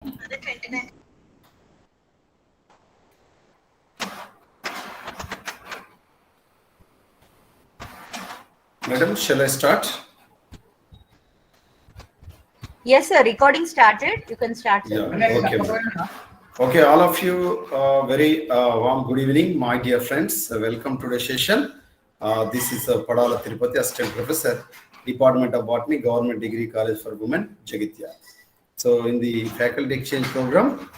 Madam, shall I start? Yes, sir. Recording started. You can start, sir. Yeah. Okay, madam. Okay, all of you, very warm good evening, my dear friends. Welcome to the session. This is Padala Tirupati, Assistant Professor, Department of Botany, Government Degree College for Women, Jagitya. So, in the faculty exchange program,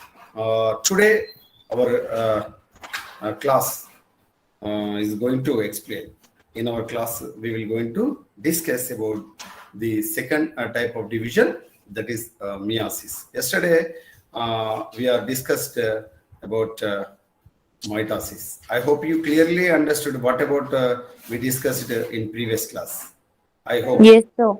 today our class is going to explain. In our class, we will going to discuss about the second type of division, that is meiosis. Yesterday, we are discussed about mitosis. I hope you clearly understood what about we discussed in previous class. I hope. Yes, sir.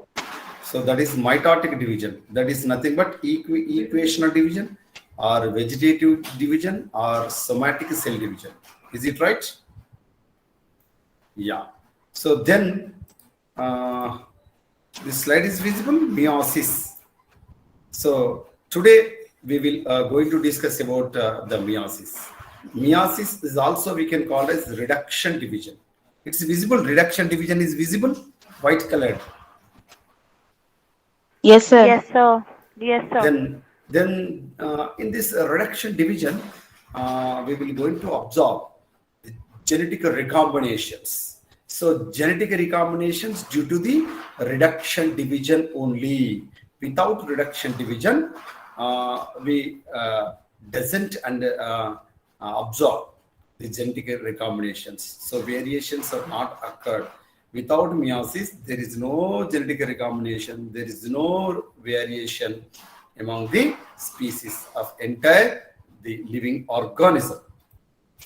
So that is mitotic division. That is nothing but equational division or vegetative division or somatic cell division. Is it right? Yeah. So then this slide is visible, meiosis. So today we will going to discuss about the meiosis. Meiosis is also we can call as reduction division. It's visible. Reduction division is visible, white colored. Yes, sir. Yes, sir. Yes, sir. Then in this reduction division, we will going to observe the genetic recombinations. So genetic recombinations due to the reduction division only. Without reduction division, we doesn't absorb the genetic recombinations. So variations have not occurred. Without meiosis, there is no genetic recombination. There is no variation among the species of entire the living organism.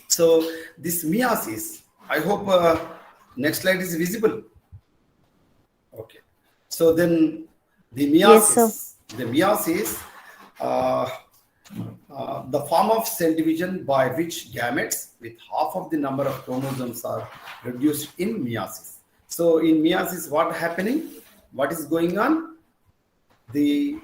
So this meiosis, I hope next slide is visible. Okay. So then the meiosis, the form of cell division by which gametes with half of the number of chromosomes are produced in meiosis. So in meiosis, what happening? What is going on? The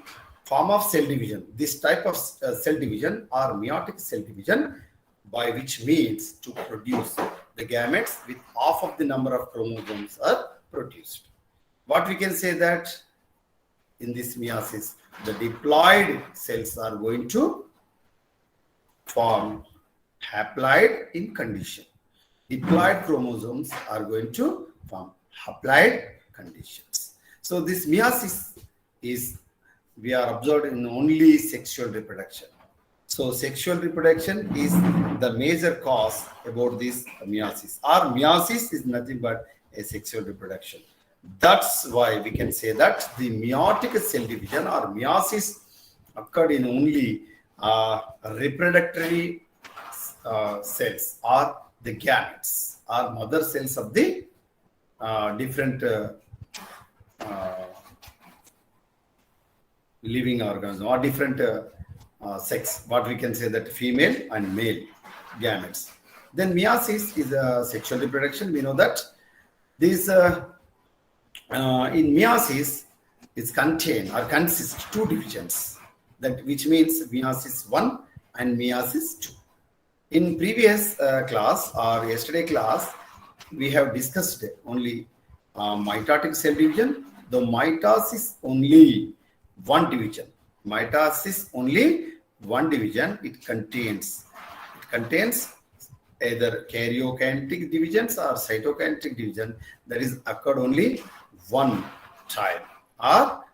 form of cell division. This type of cell division or meiotic cell division, by which means to produce the gametes with half of the number of chromosomes are produced. What we can say that in this meiosis, the diploid cells are going to form haploid in condition. Diploid chromosomes are going to form haploid conditions. So this meiosis is we are observed in only sexual reproduction. So sexual reproduction is the major cause about this meiosis. Or meiosis is nothing but a sexual reproduction. That's why we can say that the meiotic cell division or meiosis occurred in only reproductory cells or the gametes or mother cells of the different living organism or different sex. What we can say that female and male gametes. Then meiosis is a sexual reproduction. We know that this in meiosis is contain or consists two divisions, that which means meiosis 1 and meiosis 2. In previous class or yesterday class, we have discussed only mitotic cell division. The mitosis only one division. Mitosis only one division. It contains either karyokinetic divisions or cytokinetic division. That is occurred only one time, or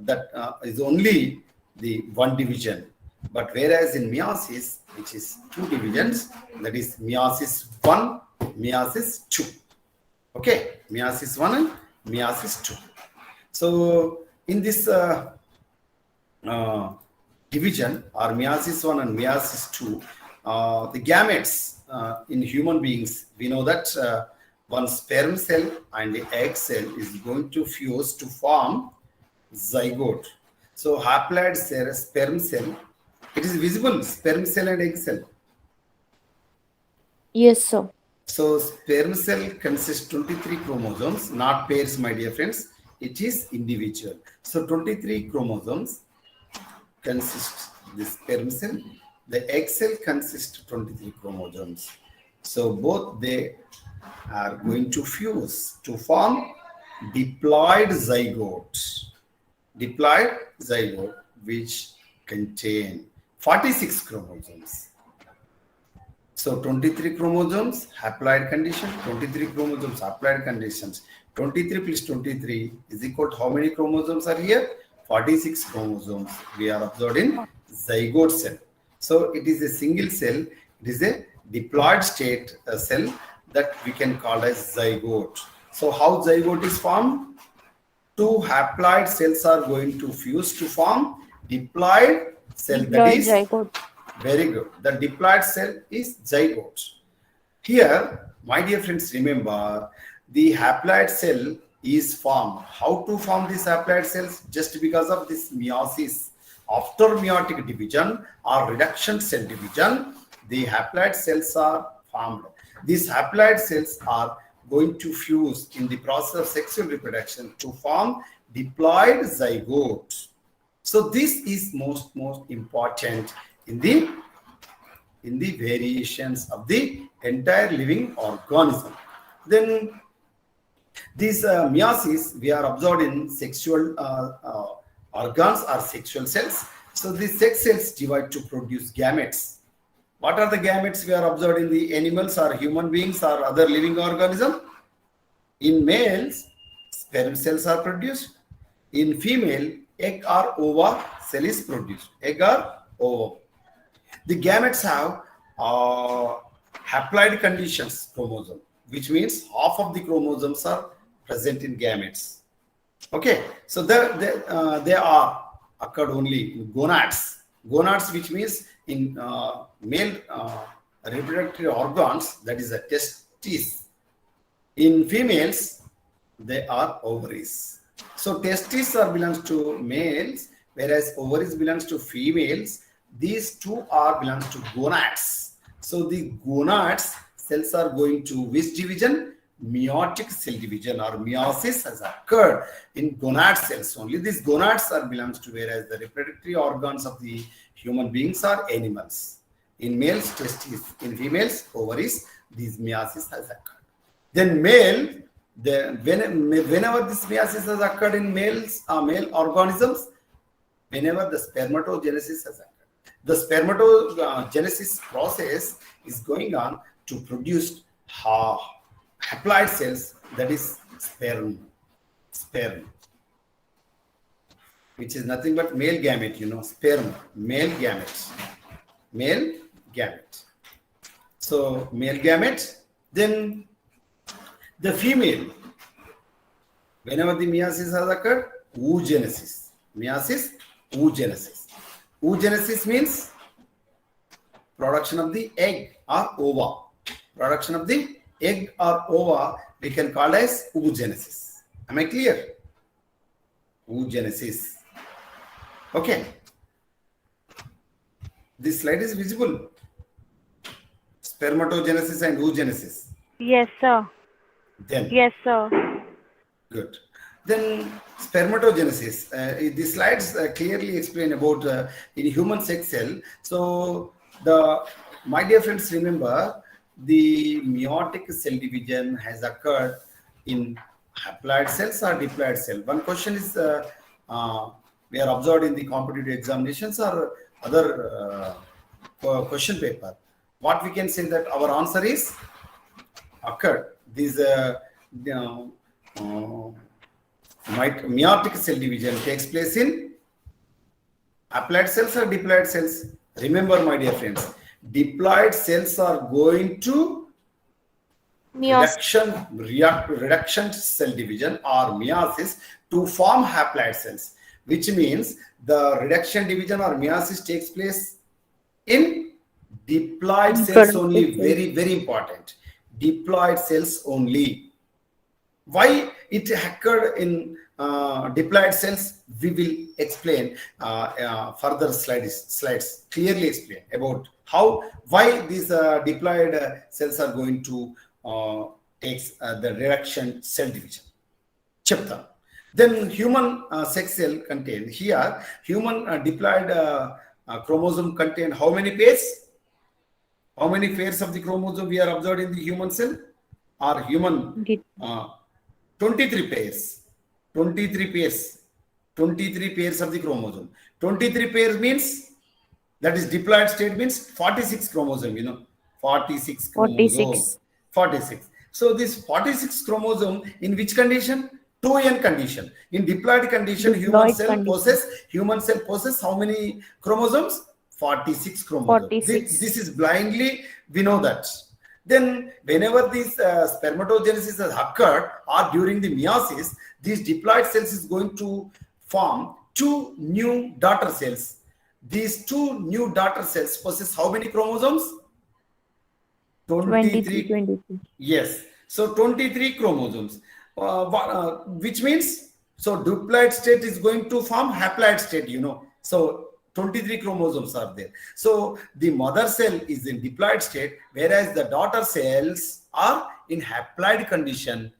that is only the one division. But whereas in meiosis, which is two divisions, that is meiosis 1, meiosis 2. Okay, meiosis 1 and meiosis 2. So in this division or meiosis 1 and meiosis 2, the gametes in human beings, we know that one sperm cell and the egg cell is going to fuse to form zygote. So haploid cell, sperm cell, it is visible, sperm cell and egg cell. Yes, sir. So sperm cell consists 23 chromosomes, not pairs, my dear friends. It is individual. So 23 chromosomes consist the sperm cell. The egg cell consists of 23 chromosomes. So both they are going to fuse to form diploid zygote. Diploid zygote which contain 46 chromosomes. So 23 chromosomes, haploid condition, 23 chromosomes, haploid conditions. 23 plus 23 is equal to how many chromosomes are here? 46 chromosomes we are observed in zygote cell. So it is a single cell, it is a diploid state cell that we can call as zygote. So how zygote is formed? Two haploid cells are going to fuse to form diploid cell. That is zygote. very good. The diploid cell is zygote. Here, my dear friends, remember the haploid cell is formed. How to form these haploid cells? Just because of this meiosis. After meiotic division or reduction cell division, the haploid cells are formed. These haploid cells are going to fuse in the process of sexual reproduction to form diploid zygote. So this is most important in the variations of the entire living organism. Then these meiosis we are observed in sexual organs or sexual cells. So these sex cells divide to produce gametes. What are the gametes we are observed in the animals or human beings or other living organism? In males, sperm cells are produced. In female, egg or ova cell is produced. Egg or ova. The gametes have haploid conditions chromosome, which means half of the chromosomes are present in gametes. Okay, so they are occurred only in gonads. Gonads, which means in male reproductive organs, that is the testes. In females, they are ovaries. So testes belongs to males, whereas ovaries belongs to females. These two belongs to gonads. So the gonads cells are going to which division? Meiotic cell division or meiosis has occurred in gonad cells only. These gonads belongs to, whereas the reproductive organs of the human beings are animals. In males, testes. In females, ovaries. These meiosis has occurred. Then male, whenever this meiosis has occurred in males, male organisms, whenever the spermatogenesis has occurred. The spermatogenesis process is going on to produce haploid cells, that is sperm, which is nothing but male gamete, sperm, male gamete. So male gamete, then the female, whenever the meiosis has occurred, oogenesis. Meiosis, oogenesis. Oogenesis means production of the egg or ova. Production of the egg or ova we can call as oogenesis. Am I clear? Oogenesis. Okay. This slide is visible. Spermatogenesis and oogenesis. Yes, sir. Then. Yes, sir. Good. Then spermatogenesis. The slides clearly explain about in human sex cell. So my dear friends, remember the meiotic cell division has occurred in haploid cells or diploid cell. One question is we are observed in the competitive examinations or other question paper. What we can say that our answer is occurred. These meiotic cell division takes place in haploid cells or diploid cells. Remember, my dear friends, diploid cells are going to reduction cell division or meiosis to form haploid cells, which means the reduction division or meiosis takes place in diploid cells only. Very, very important. Diploid cells only. Why it occurred in diploid cells, we will explain further slides clearly explain about why these diploid cells are going to take the reduction cell division. Then human sex cell contain here human diploid chromosome contain how many pairs? How many pairs of the chromosome we are observed in the human cell? Or human, Did 23 pairs. 23 pairs. 23 pairs of the chromosome. 23 pairs means, that is diploid state means 46 chromosome, 46 chromosome. 46. 46. So this 46 chromosome in which condition? 2n condition. In diploid condition, human Diploid cell condition. possess how many chromosomes? 46 chromosomes. 46. This is blindly, we know that. Then whenever this spermatogenesis has occurred or during the meiosis, these diploid cells is going to form two new daughter cells. These two new daughter cells possess how many chromosomes? 23. 23. Yes. So 23 chromosomes, which means, so diploid state is going to form haploid state, So 23 chromosomes are there. So the mother cell is in diploid state, whereas the daughter cells are in haploid condition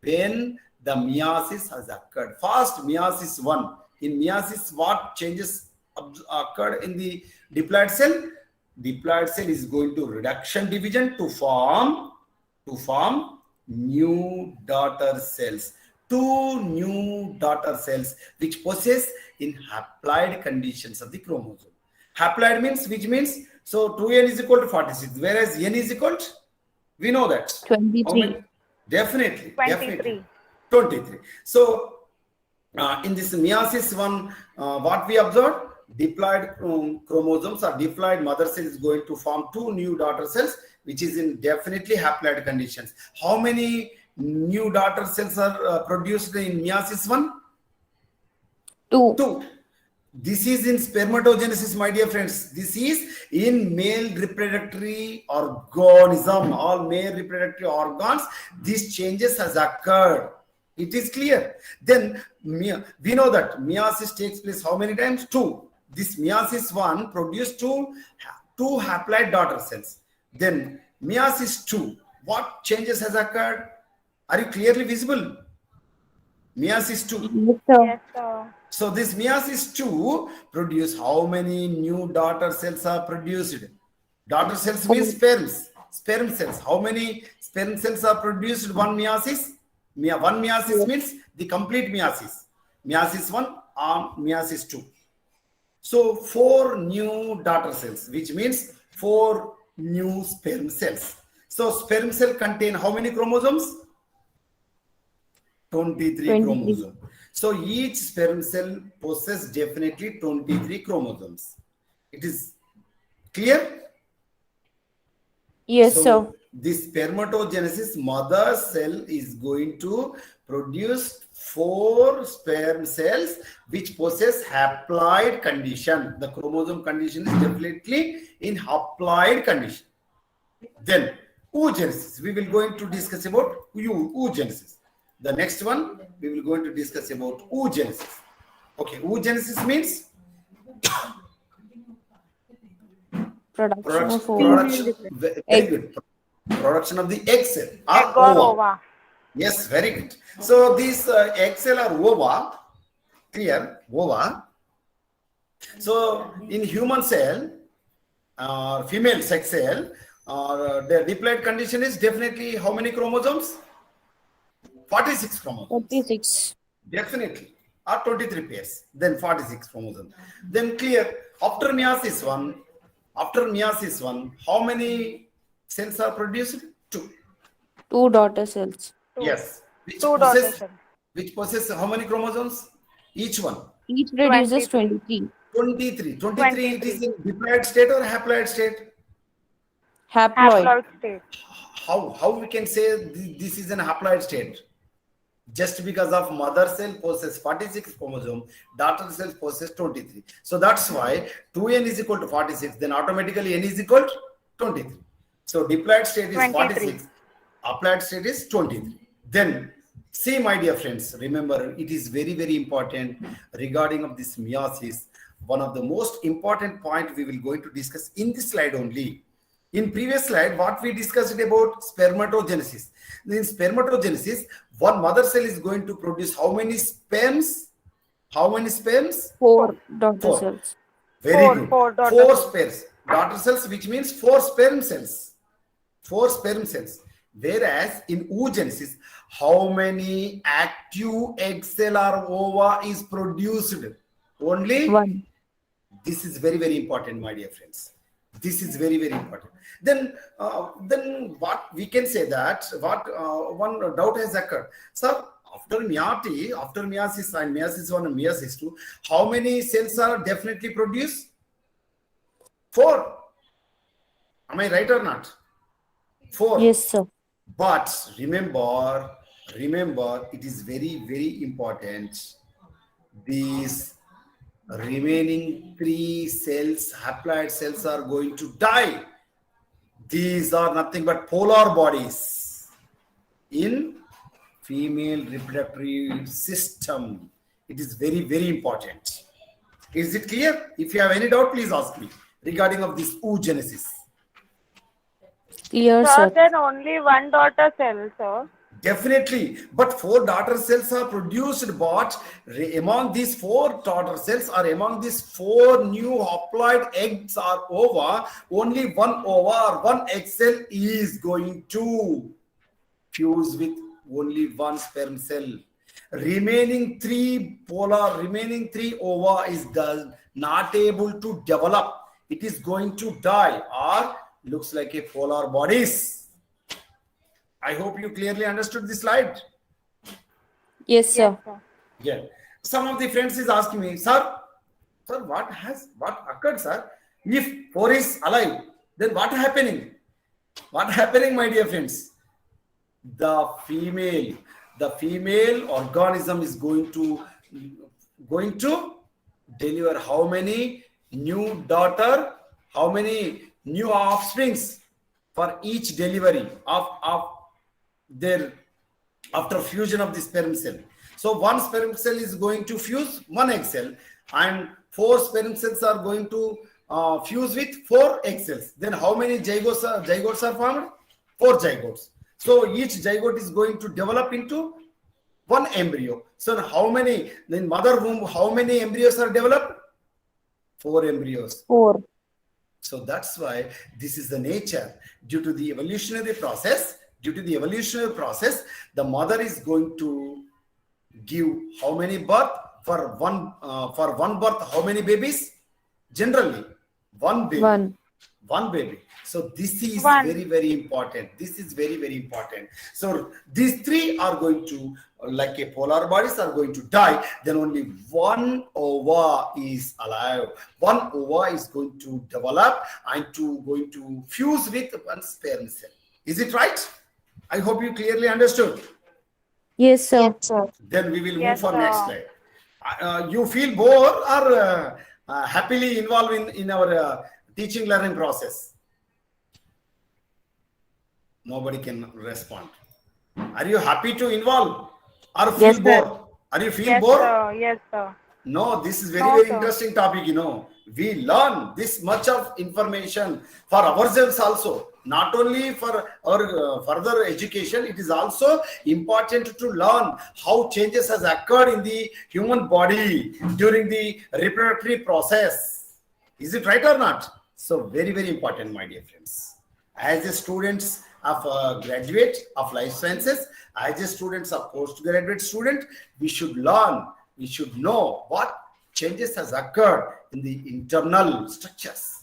when the meiosis has occurred. First, meiosis 1. In meiosis, what changes occurred in the diploid cell? Diploid cell is going to reduction division to form new daughter cells. Two new daughter cells which possess in haploid conditions of the chromosome. Haploid means, which means, so 2n is equal to 46, whereas n is equal to, we know that. 23. Definitely. 23. 23. So in this meiosis 1, what we observed? Diploid chromosomes or diploid mother cell is going to form two new daughter cells, which is in definitely haploid conditions. How many new daughter cells are produced in meiosis 1? 2. 2. This is in spermatogenesis, my dear friends. This is in male reproductory organism, all male reproductory organs. These changes has occurred. It is clear. Then we know that meiosis takes place how many times? 2. This meiosis 1 produced two haploid daughter cells. Then meiosis 2, what changes has occurred? Are you clearly visible? Meiosis 2. Yes, sir. Yes, sir. So this meiosis 2 produce how many new daughter cells are produced? Daughter cells means sperms. Sperm cells. How many sperm cells are produced? One meiosis. One meiosis means the complete meiosis. Meiosis 1 or meiosis 2. So 4 new daughter cells, which means 4 new sperm cells. So sperm cell contain how many chromosomes? 23 chromosomes. So each sperm cell possesses definitely 23 chromosomes. It is clear? Yes, So sir. this spermatogenesis, mother cell is going to produce 4 sperm cells which possess haploid condition. The chromosome condition is definitely in haploid condition. Then oogenesis, we will going to discuss about oogenesis. The next one, we will going to discuss about oogenesis. Okay, oogenesis means Production of very good. Production of the egg cell Egg or or ova. ova. Yes, very good. So these egg cell or ova, clear, ova. So in human cell or female sex cell, the diploid condition is definitely how many chromosomes? 46 chromosomes. 46. Definitely. Or 23 pairs. Then 46 chromosomes. Then clear. After meiosis 1, how many cells are produced? 2. 2 daughter cells. Yes. Which 2 daughter possess, cells. which possess how many chromosomes? Each one. Each produces 23. 23. 23 it is in diploid state or haploid state? Haploid. Haploid state. How we can say this is an haploid state? Just because of mother cell possesses 46 chromosome, daughter cell possesses 23. So that's why 2n is equal to 46. Then automatically n is equal to 23. So diploid state is 23. 46. Haploid state is 23. Then see, my dear friends, remember it is very, very important regarding of this meiosis. One of the most important point we will going to discuss in this slide only. In previous slide, what we discussed about spermatogenesis. In spermatogenesis, one mother cell is going to produce how many sperms? How many sperms? 4 daughter 4. cells. Very Four, good. four daughter Four cells. pairs. Daughter cells, which means four sperm cells. Four sperm cells. Whereas in oogenesis, how many active egg cell or ova is produced? Only. 1. This is very, very important, my dear friends. This is very, very important. Then what we can say that what one doubt has occurred. Sir, after meiosis and meiosis 1 and meiosis 2, how many cells are definitely produced? 4. Am I right or not? 4. Yes, sir. But remember, it is very, very important. These remaining 3 cells, haploid cells, are going to die. These are nothing but polar bodies in female reproductive system. It is very, very important. Is it clear? If you have any doubt, please ask me regarding of this oogenesis. Clear, Sir, sir. then only one daughter cell, sir. Definitely, but 4 daughter cells are produced, but among these 4 daughter cells or among these 4 new haploid eggs or ova, only one ova or one egg cell is going to fuse with only one sperm cell. Remaining 3 ova is not able to develop. It is going to die or looks like a polar bodies. I hope you clearly understood this slide. Yes, sir. Yes, sir. Yeah. Some of the friends is asking me, sir, what occurred, sir? If 4 is alive, then what happening? What happening, my dear friends? The female organism is going to deliver how many new daughter, how many new offsprings for each delivery of their after fusion of the sperm cell. So one sperm cell is going to fuse one egg cell, and 4 sperm cells are going to fuse with 4 egg cells. Then how many zygotes are formed? 4 zygotes. So each zygote is going to develop into one embryo. So how many, in mother womb, how many embryos are developed? 4 embryos. 4. So that's why this is the nature. Due to the evolutionary process, the mother is going to give how many birth for one birth? How many babies? Generally, one baby. 1. One baby. So this is One. very, very important. This is very, very important. So these 3 are going to, like a polar bodies, are going to die. Then only one ova is alive. One ova is going to develop and going to fuse with one sperm cell. Is it right? I hope you clearly understood. Yes, sir. Yes, sir. Then we will move Yes, for sir. next slide. You feel bored or happily involved in our teaching learning process? Nobody can respond. Are you happy to involve or feel Yes, sir. bored? Are you feel Yes, bored? sir. Yes, sir. No, this is very, No, very sir. interesting topic, We learn this much of information for ourselves also. Not only for our further education, it is also important to learn how changes has occurred in the human body during the reproductive process. Is it right or not? So very, very important, my dear friends. As a students of graduate of life sciences, as a students of postgraduate student, we should learn, we should know what changes has occurred in the internal structures.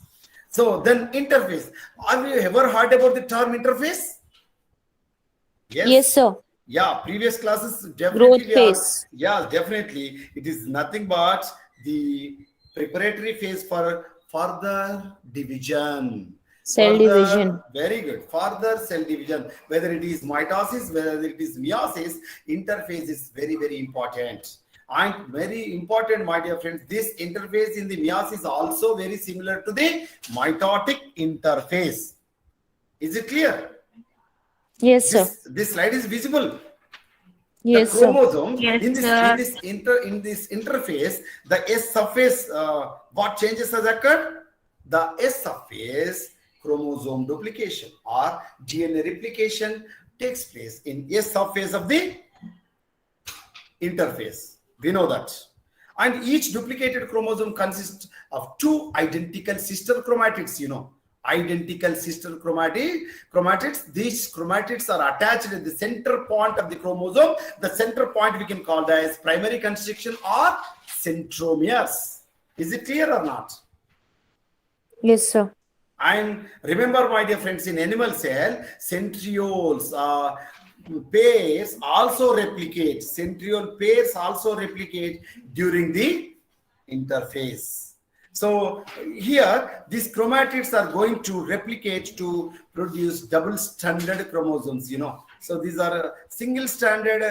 So then interface. Have you ever heard about the term interface? Yes, sir. Yeah, previous classes definitely. Growth phase. Yeah, definitely. It is nothing but the preparatory phase for further division. Cell division. Very good. Further cell division. Whether it is mitosis, whether it is meiosis, interface is very, very important. And very important, my dear friends, this interface in the meiosis is also very similar to the mitotic interface. Is it clear? Yes, sir. This slide is visible. Yes, The sir. chromosome Yes, in sir. this interface, the S surface, what changes has occurred? The S surface chromosome duplication or DNA replication takes place in S surface of the interface. We know that. And each duplicated chromosome consists of two identical sister chromatids, identical sister chromatids. These chromatids are attached at the center point of the chromosome. The center point we can call that as primary constriction or centromeres. Is it clear or not? Yes, sir. And remember, my dear friends, in animal cell, centrioles, pairs also replicate. Centriole pairs also replicate during the interphase. So here, these chromatids are going to replicate to produce double-stranded chromosomes, So these are a single-stranded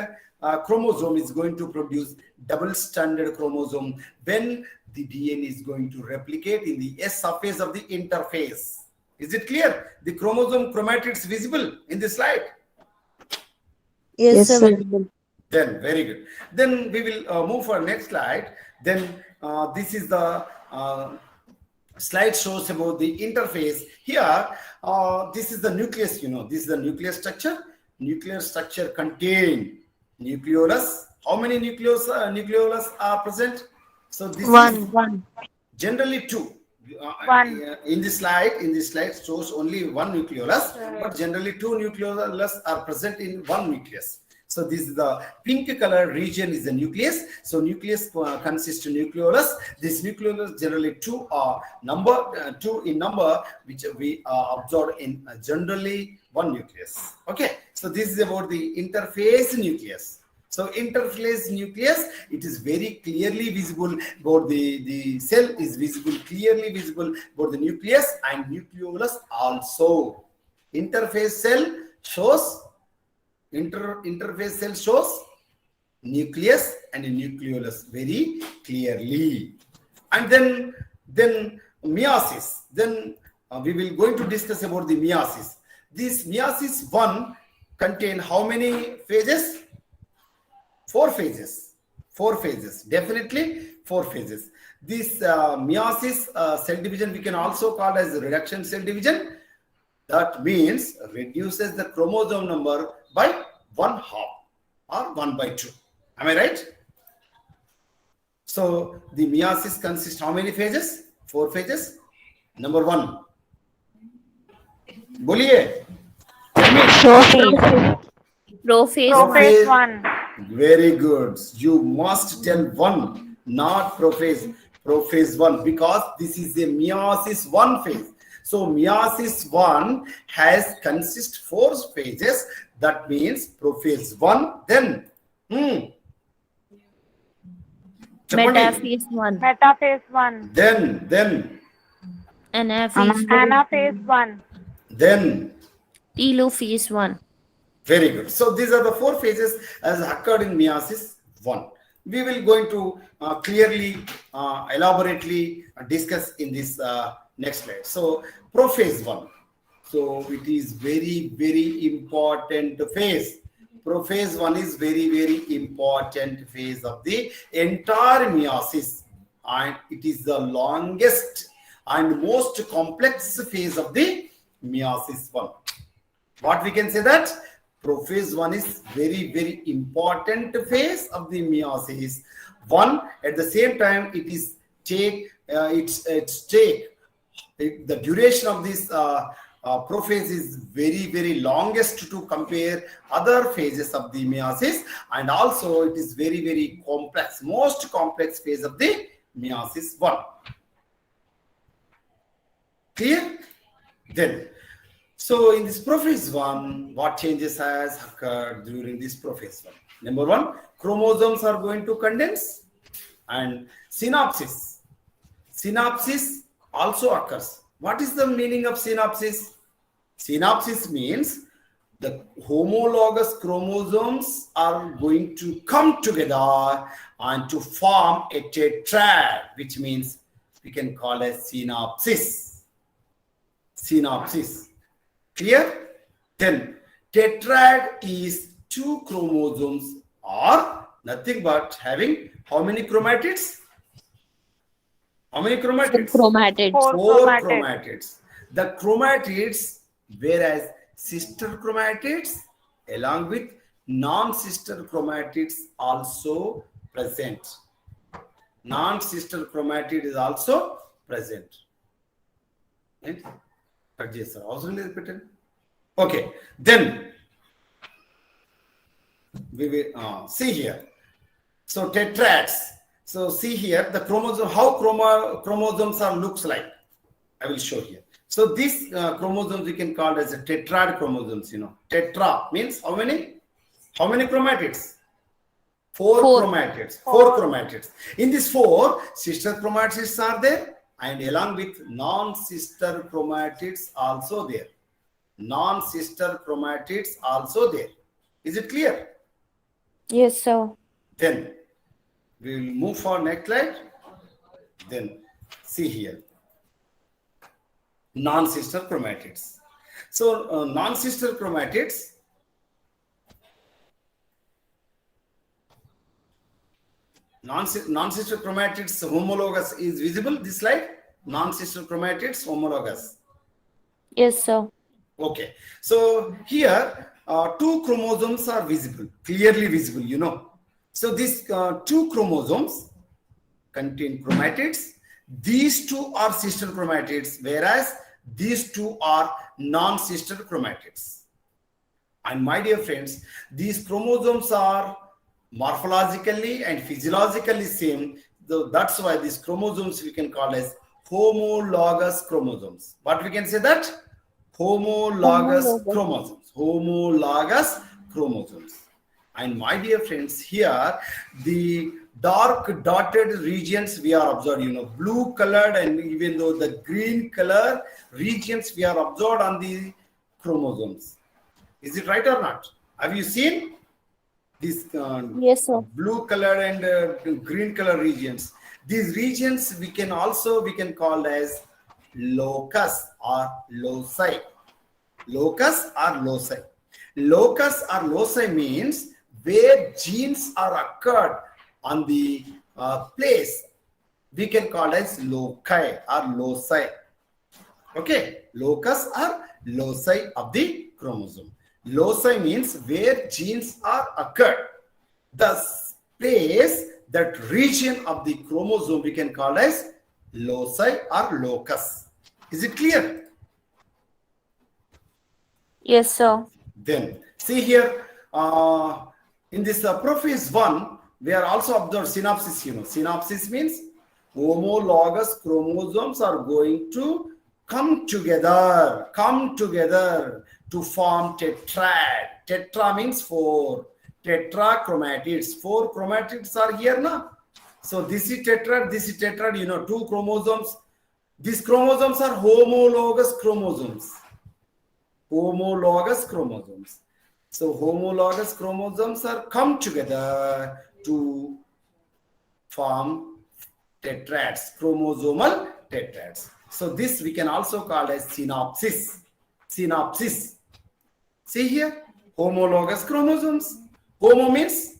chromosome is going to produce double-stranded chromosome when the DNA is going to replicate in the S surface of the interphase. Is it clear? The chromosome chromatids visible in this slide? Yes, sir. sir. Visible. Then, very good. Then we will move for next slide. Then this is the slide shows about the interphase. Here, this is the nucleus, This is the nucleus structure. Nucleus structure contain nucleolus. How many nucleolus are present? So this is One. generally two. One. In this slide shows only one nucleolus, but generally two nucleolus are present in one nucleus. So this is the pink color region is the nucleus. So nucleus consists of nucleolus. This nucleolus generally two in number, which we observe in generally one nucleus. Okay. So this is about the interphase nucleus. So interphase nucleus, it is very clearly visible about the cell is clearly visible about the nucleus and nucleolus also. Interphase cell shows interphase cell shows nucleus and nucleolus very clearly. And then meiosis. Then we will going to discuss about the meiosis. This meiosis 1 contain how many phases? 4 phases. 4 phases. Definitely 4 phases. This meiosis cell division we can also call as reduction cell division. That means reduces the chromosome number by 1/2 or 1/2. Am I right? So the meiosis consists how many phases? 4 phases. Number 1. Boliye. Prophase. Prophase 1. Very good. You must tell 1, not prophase. Prophase 1, because this is a meiosis 1 phase. So meiosis 1 has consist 4 phases. That means prophase 1. Then Metaphase 1. Metaphase 1. Then Anaphase 1. Anaphase 1. then Telophase 1. very good. So these are the 4 phases as occurred in meiosis 1. We will going to clearly, elaborately discuss in this next slide. So prophase 1. So it is very, very important phase. Prophase 1 is very, very important phase of the entire meiosis, and it is the longest and most complex phase of the meiosis 1. What we can say that prophase 1 is very, very important phase of the meiosis 1. At the same time, it is the duration of this prophase is very, very longest to compare other phases of the meiosis, and also it is very, very complex, most complex phase of the meiosis 1. Clear? Then, so in this prophase 1, what changes has occurred during this prophase 1? Number 1, chromosomes are going to condense, and synapsis. Synapsis also occurs. What is the meaning of synapsis? Synapsis means the homologous chromosomes are going to come together and to form a tetrad, which means we can call as synapsis. Synapsis. Clear? Then tetrad is 2 chromosomes or nothing but having how many chromatids? How many chromatids? Chromatids. 4 4 chromatids. chromatids. The chromatids, whereas sister chromatids along with non-sister chromatids also present. non-sister chromatid is also present. Right? Cut చేస్తారు. అవసరం లేదు పెట్టండి. Okay, then we will see here. So tetrads. So see here the chromosome, how chromosomes are looks like. I will show here. So these chromosomes we can call as a tetrad chromosomes. Tetra means how many? How many chromatids? Four chromatids. Four chromatids. In these four, sister chromatids are there, and along with non-sister chromatids also there. Non-sister chromatids also there. Is it clear? Yes, sir. Then we will move for next slide. Then see here. Non-sister chromatids. So non-sister chromatids, non-sister chromatids homologous is visible. This slide, non-sister chromatids homologous. Yes, sir. Okay, so here two chromosomes are visible, clearly visible. So these two chromosomes contain chromatids. These two are sister chromatids, whereas these two are non-sister chromatids. And my dear friends, these chromosomes are morphologically and physiologically same. That's why these chromosomes we can call as homologous chromosomes. What we can say that? Homologous chromosomes. Homologous chromosomes. And my dear friends, here the dark dotted regions we are observed, blue colored, and even though the green color regions we are observed on the chromosomes. Is it right or not? Have you seen these Yes, sir. blue color and green color regions? These regions we can call as locus or loci. Locus or loci. Locus or loci means where genes are occurred on the place, we can call as loci or loci. Okay, locus or loci of the chromosome. Loci means where genes are occurred. The place, that region of the chromosome we can call as loci or locus. Is it clear? Yes, sir. Then see here, in this prophase 1, we are also observed synopsis. Synopsis means homologous chromosomes are going to come together to form tetrad. Tetra means 4. Tetrachromatids. 4 chromatids are here now. So this is tetrad, this is tetrad. 2 chromosomes. These chromosomes are homologous chromosomes. Homologous chromosomes. So homologous chromosomes are come together to form tetrads, chromosomal tetrads. So this we can also call as synopsis. Synopsis. See here, homologous chromosomes. Homo means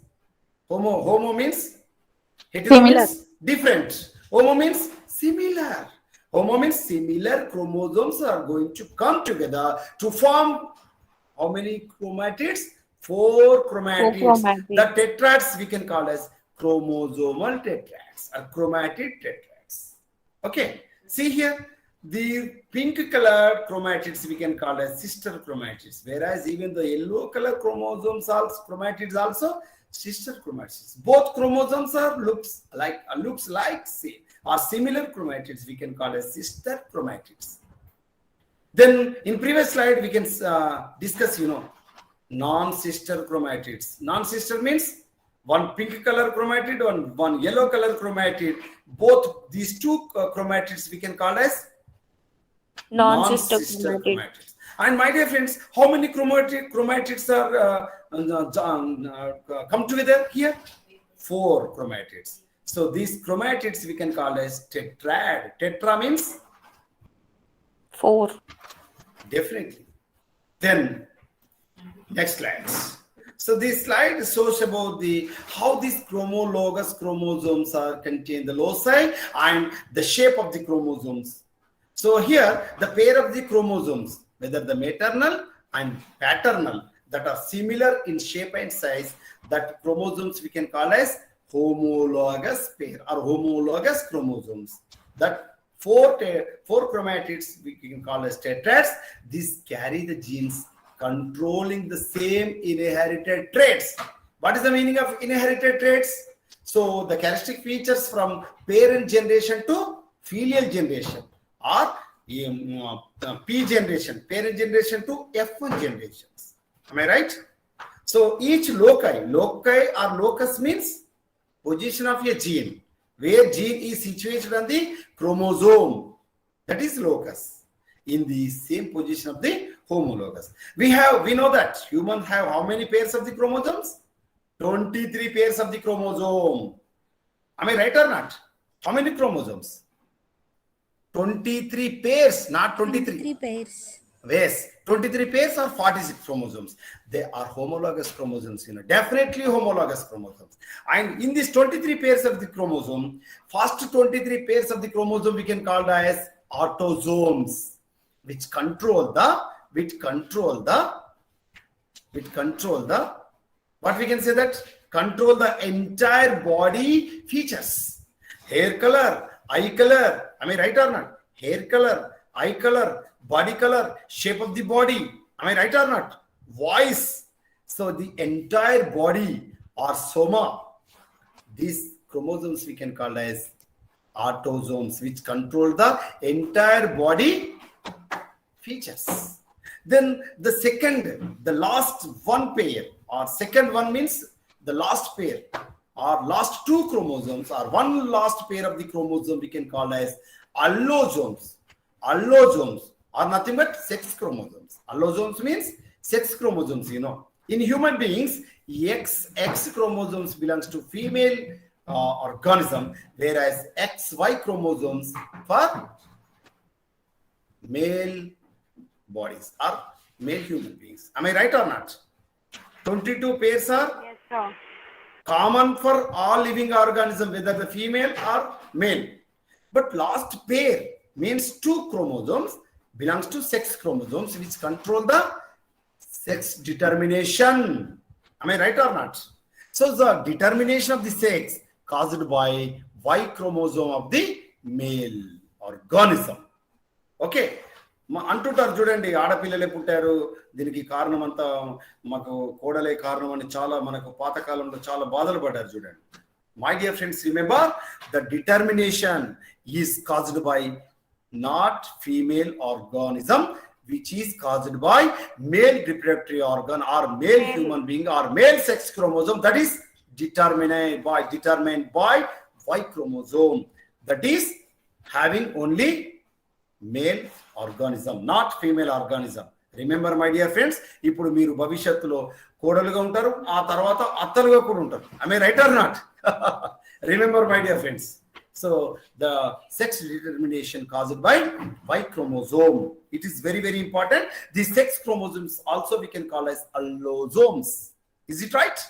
hetero Similar. means different. Homo means similar. Homo means similar chromosomes are going to come together to form how many chromatids? 4 chromatids. 4 chromatids. The tetrads we can call as chromosomal tetrads or chromatid tetrads. Okay, see here, the pink colored chromatids we can call as sister chromatids, whereas even the yellow color chromatids also sister chromatids. Both chromosomes are looks like same or similar chromatids we can call as sister chromatids. Then in previous slide we can discuss non-sister chromatids. Non-sister means one pink color chromatid and one yellow color chromatid. Both these two chromatids we can call as Non-sister chromatid. chromatids. And my dear friends, how many chromatids are come together here? 4 chromatids. So these chromatids we can call as tetrad. Tetra means 4. definitely. Then next slide. So this slide shows about how these homologous chromosomes are contained, the loci and the shape of the chromosomes. So here the pair of the chromosomes, whether the maternal and paternal, that are similar in shape and size, that chromosomes we can call as homologous pair or homologous chromosomes. That four chromatids we can call as tetrads. These carry the genes controlling the same inherited traits. What is the meaning of inherited traits? So the characteristic features from parent generation to filial generation or P generation, parent generation to F1 generations. Am I right? So each loci or locus means position of a gene, where gene is situated on the chromosome. That is locus. In the same position of the homologous. We know that humans have how many pairs of the chromosomes? 23 pairs of the chromosome. Am I right or not? How many chromosomes? 23 pairs, not 23. 23 pairs. Yes, 23 pairs or 46 chromosomes. They are homologous chromosomes, definitely homologous chromosomes. And in these 23 pairs of the chromosome, first 23 pairs of the chromosome we can call as autosomes, which control the, what we can say that? Control the entire body features. Hair color, eye color, am I right or not? Hair color, eye color, body color, shape of the body, am I right or not? Voice. So the entire body or soma, these chromosomes we can call as autosomes, which control the entire body features. Then the last one pair, or second one means the last pair, or last two chromosomes, or one last pair of the chromosome we can call as allosomes. Allosomes are nothing but sex chromosomes. Allosomes means sex chromosomes, In human beings, X chromosomes belongs to female organism, whereas XY chromosomes for male bodies or male human beings. Am I right or not? 22 pairs are Yes, sir. common for all living organisms, whether the female or male. But last pair means two chromosomes belongs to sex chromosomes, which control the sex determination. Am I right or not? So the determination of the sex caused by Y chromosome of the male organism. Okay. అంటుంటారు చూడండి, ఆడపిల్లలే పుట్టారు, దీనికి కారణం అంతా మాకు కోడలే కారణం అని చాలా మనకు పాతకాలంలో చాలా బాధలు పడ్డారు చూడండి. My dear friends, remember the determination is caused by not female organism, which is caused by male reproductory organ or male human being or male sex chromosome, that is determined by Y chromosome, that is having only male organism, not female organism. Remember my dear friends, ఇప్పుడు మీరు భవిష్యత్తులో కోడలుగా ఉంటారు, ఆ తర్వాత అత్తలుగా కూడా ఉంటారు. Am I right or not? Remember my dear friends. So the sex determination caused by Y chromosome, it is very, very important. These sex chromosomes also we can call as allosomes. Is it right?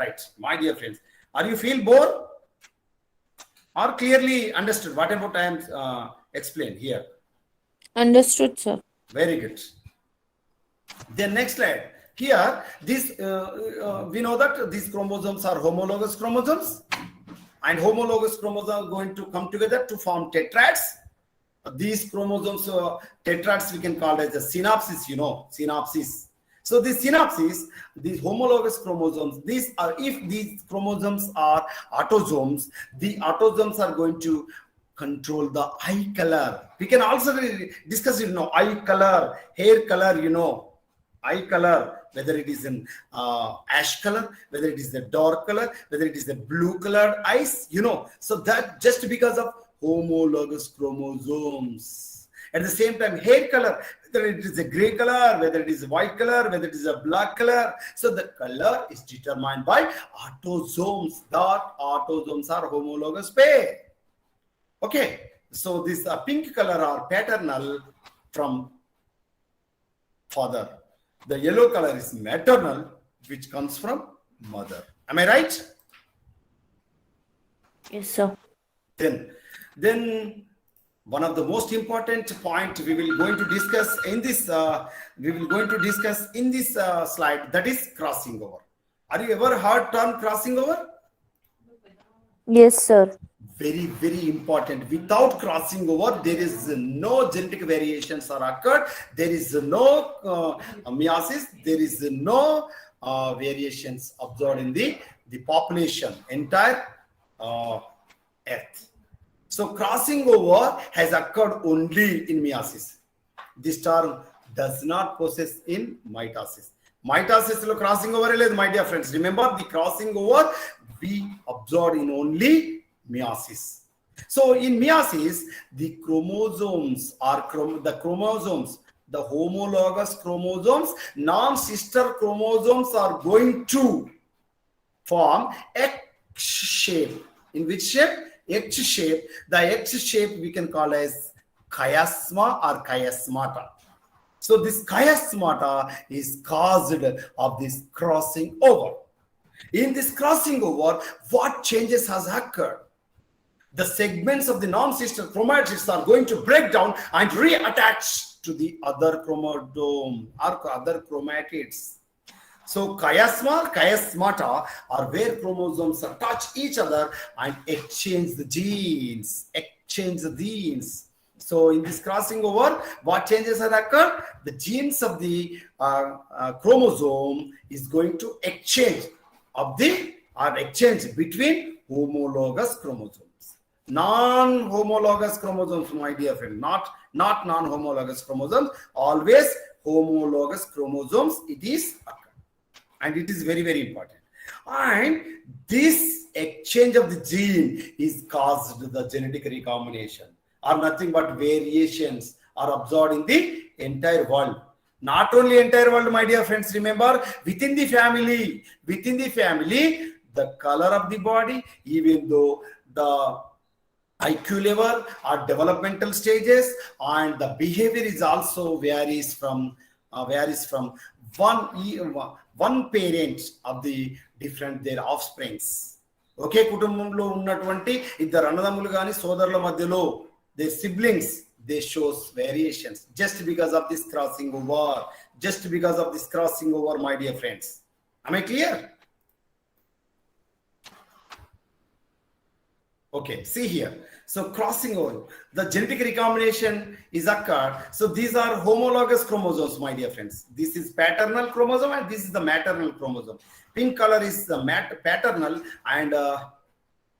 Right, my dear friends. Are you feel bored or clearly understood whatever I am explained here? Understood, sir. Very good. Then next slide. Here, this we know that these chromosomes are homologous chromosomes, and homologous chromosomes are going to come together to form tetrads. These chromosomes, tetrads, we can call as a synapses. Synapses. So these synapses, these homologous chromosomes, if these chromosomes are autosomes, the autosomes are going to control the eye color. We can also discuss eye color, hair color, eye color, whether it is an ash color, whether it is the dark color, whether it is the blue colored eyes, so that just because of homologous chromosomes. At the same time, hair color, whether it is a gray color, whether it is a white color, whether it is a black color, so the color is determined by autosomes. That autosomes are homologous pair. Okay, so this pink color are paternal from father. The yellow color is maternal, which comes from mother. Am I right? Yes, sir. Then one of the most important point we will going to discuss in this slide, that is crossing over. Are you ever heard term crossing over? Yes, sir. Very, very important. Without crossing over, there is no genetic variations are occurred. There is no meiosis. There is no variations observed in the population, entire Earth. So crossing over has occurred only in meiosis. This term does not possess in mitosis. Mitosis lo crossing over లేదు, my dear friends. Remember, the crossing over we observed in only meiosis. So in meiosis, the chromosomes are the homologous chromosomes, non-sister chromosomes are going to form X shape. In which shape? X shape. The X shape we can call as chiasma or chiasmata. So this chiasmata is caused of this crossing over. In this crossing over, what changes has occurred? The segments of the non-sister chromatids are going to break down and reattach to the other chromosome or other chromatids. So chiasmata are where chromosomes touch each other and exchange the genes. So in this crossing over, what changes have occurred? The genes of the chromosome is going to exchange between homologous chromosomes. Non-homologous chromosomes, my dear friend, not non-homologous chromosomes, always homologous chromosomes it is occurred. And it is very, very important. And this exchange of the gene is caused the genetic recombination, or nothing but variations are observed in the entire world. Not only entire world, my dear friends, remember, within the family, the color of the body, even though the IQ level or developmental stages, and the behavior is also varies from one parent of the different their offsprings. Okay, కుటుంబంలో ఉన్నటువంటి ఇద్దరు అన్నదమ్ములు గాని సోదరుల మధ్యలో their siblings, they shows variations just because of this crossing over, my dear friends. Am I clear? Okay, see here. So crossing over, the genetic recombination is occurred. So these are homologous chromosomes, my dear friends. This is paternal chromosome and this is the maternal chromosome. Pink color is the paternal and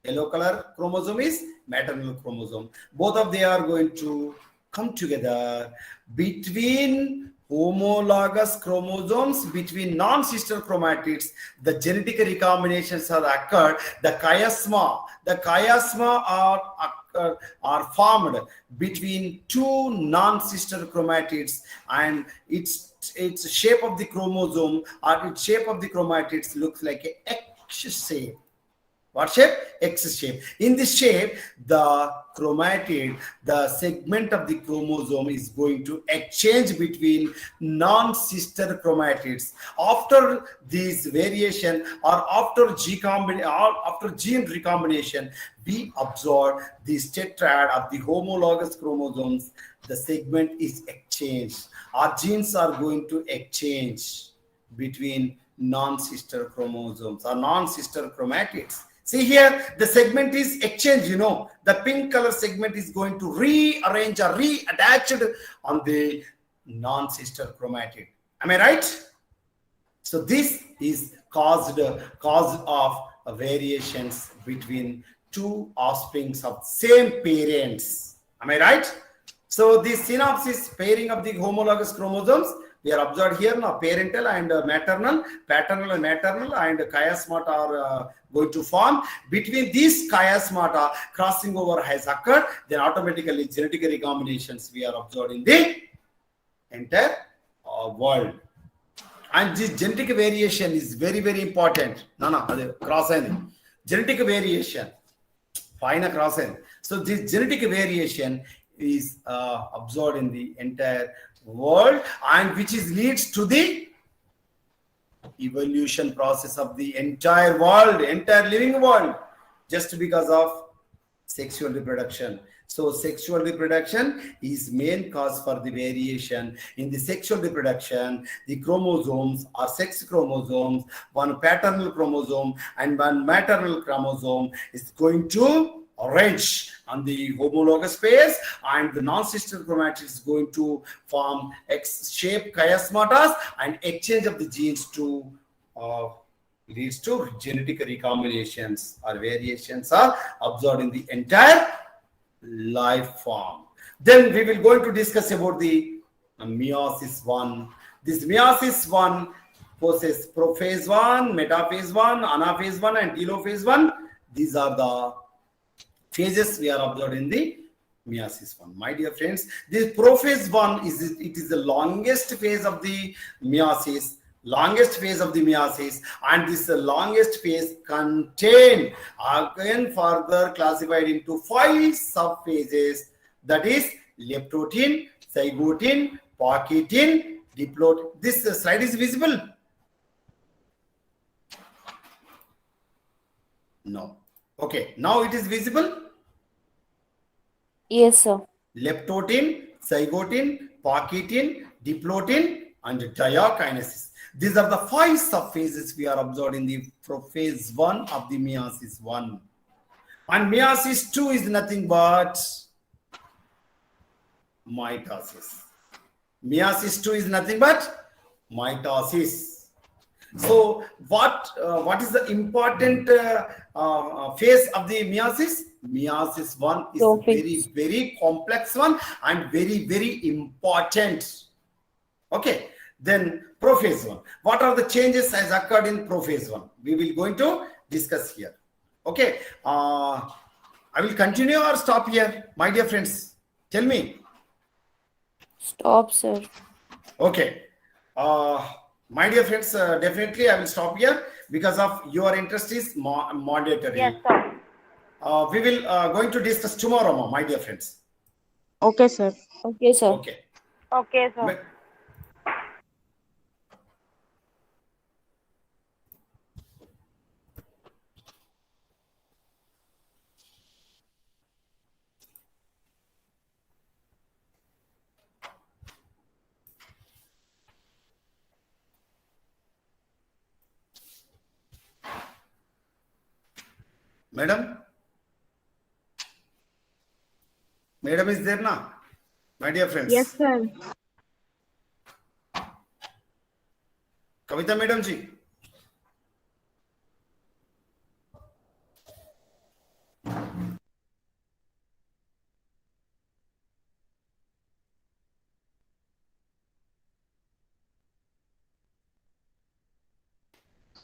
yellow color chromosome is maternal chromosome. Both of they are going to come together between homologous chromosomes, between non-sister chromatids. The genetic recombinations are occurred. The chiasma are formed between two non-sister chromatids, and its shape of the chromosome or its shape of the chromatids looks like a X shape. What shape? X shape. In this shape, the chromatid, the segment of the chromosome is going to exchange between non-sister chromatids. After this variation or after gene recombination, we observe this tetrad of the homologous chromosomes. The segment is exchanged. Our genes are going to exchange between non-sister chromosomes or non-sister chromatids. See here, the segment is exchanged, the pink color segment is going to rearrange or reattached on the non-sister chromatid. Am I right? So this is cause of variations between two offsprings of same parents. Am I right? So the synopsis pairing of the homologous chromosomes, we are observed here now, parental and maternal, paternal and maternal, and chiasmata are going to form. Between these chiasmata, crossing over has occurred, then automatically genetic recombinations we are observed in the entire world. And this genetic variation is very, very important. Cross end. Genetic variation. Fine cross end. So this genetic variation is observed in the entire world, and which leads to the evolution process of the entire world, entire living world, just because of sexual reproduction. So sexual reproduction is main cause for the variation. In the sexual reproduction, the chromosomes are sex chromosomes, one paternal chromosome and one maternal chromosome is going to arrange on the homologous phase, and the non-sister chromatid is going to form X-shaped chiasmatas, and exchange of the genes to leads to genetic recombinations or variations are observed in the entire life form. Then we will going to discuss about the meiosis 1. This meiosis 1 possesses prophase 1, metaphase 1, anaphase 1 and telophase 1. These are the phases we are observed in the meiosis 1. My dear friends, this prophase 1 is the longest phase of the meiosis, and this longest phase contain again further classified into 5 subphases, that is leptotin, zygotin, pachytin, diplotin. This slide is visible? No. Okay, now it is visible. Yes, sir. Leptotin, zygotin, pachytin, diplotin, and diakinesis. These are the 5 subphases we are observed in the prophase 1 of the meiosis 1. And meiosis 2 is nothing but mitosis. Meiosis 2 is nothing but mitosis. So what is the important phase of the meiosis? Meiosis 1 is Prophase. very complex one and very important. Okay, then prophase 1. What are the changes has occurred in prophase 1? We will going to discuss here. Okay, I will continue or stop here, my dear friends. Tell me. Stop, sir. Okay. My dear friends, definitely I will stop here because of your interest is mandatory. Yes, sir. We will going to discuss tomorrow, my dear friends. Okay, sir. Okay, sir. Okay. Okay, sir. Madam? Madam is there now? My dear friends. Yes, sir. Kavita Madam ji.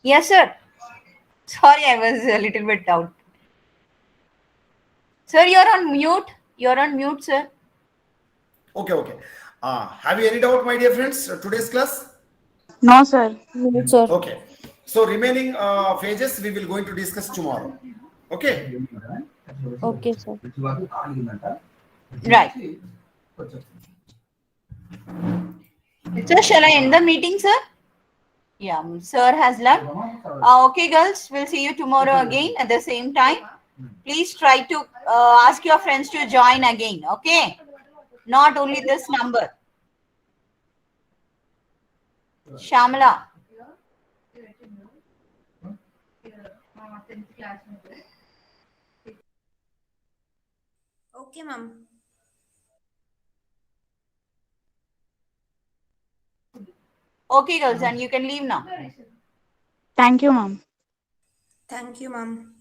Yes, sir. Sorry, I was a little bit out. Sir, you're on mute. You're on mute, sir. Okay. Have you any doubt, my dear friends, today's class? No, sir. No, sir. Okay. So remaining phases we will going to discuss tomorrow. Okay. Okay, sir. Right. Sir, shall I end the meeting, sir? Yeah, sir has left. Okay, girls, we'll see you tomorrow again at the same time. Please try to ask your friends to join again, okay? Not only this number. Shamala. Okay, ma'am. Okay, girls, and you can leave now. Thank you, ma'am. Thank you, ma'am.